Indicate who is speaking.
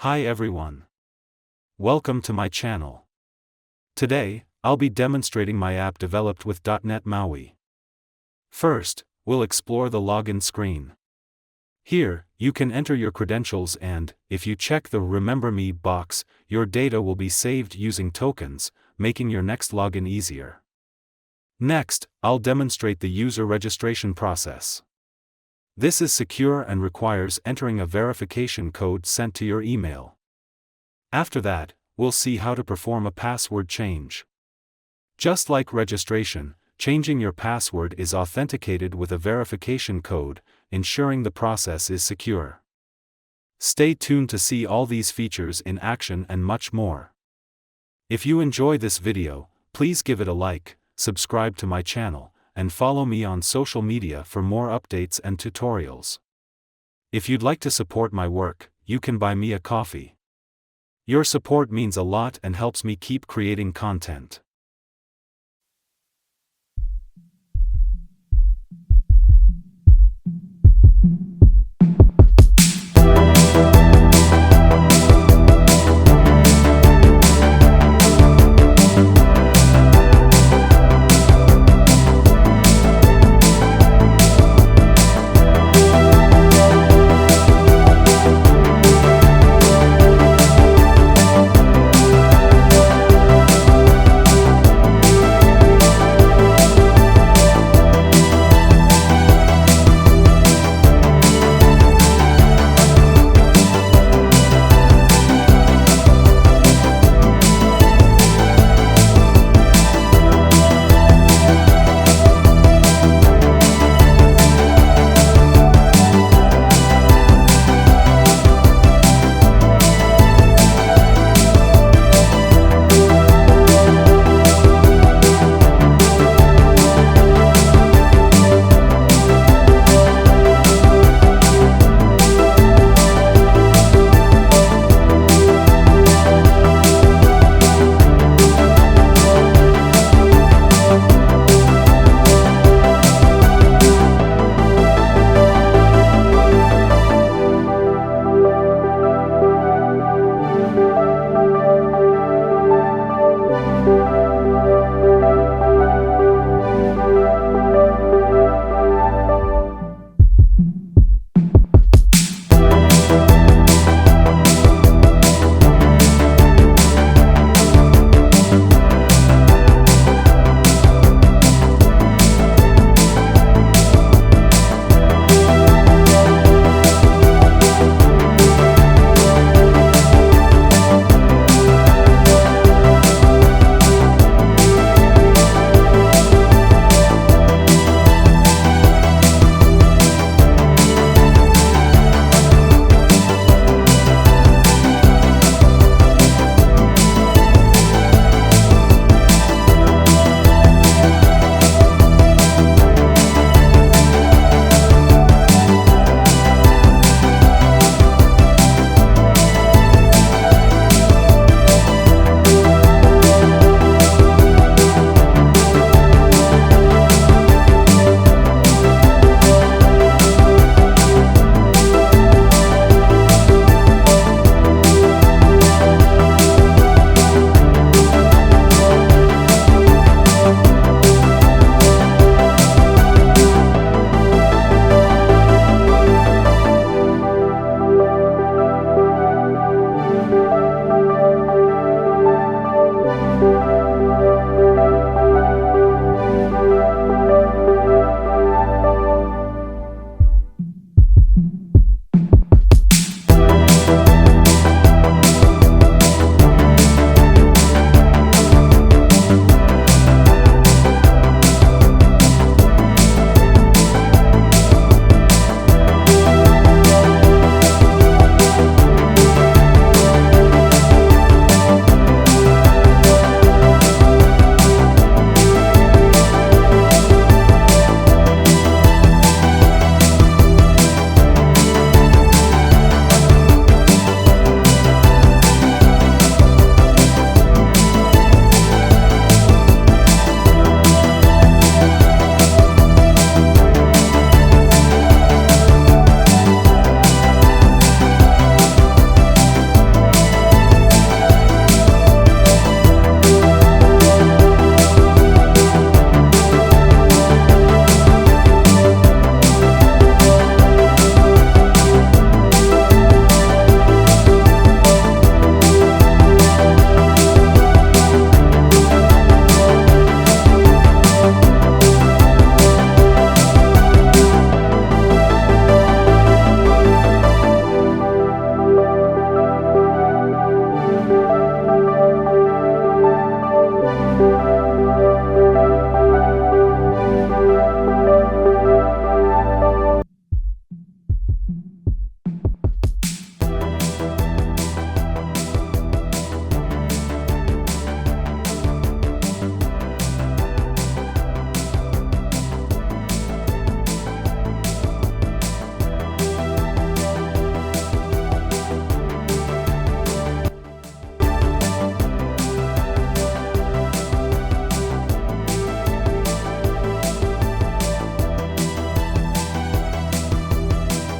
Speaker 1: Hi everyone. Welcome to my channel. Today, I'll be demonstrating my app developed with .NET MAUI. First, we'll explore the login screen. Here, you can enter your credentials and, if you check the Remember Me box, your data will be saved using tokens, making your next login easier. Next, I'll demonstrate the user registration process. This is secure and requires entering a verification code sent to your email. After that, we'll see how to perform a password change. Just like registration, changing your password is authenticated with a verification code, ensuring the process is secure. Stay tuned to see all these features in action and much more. If you enjoy this video, please give it a like, subscribe to my channel, and follow me on social media for more updates and tutorials. If you'd like to support my work, you can buy me a coffee. Your support means a lot and helps me keep creating content.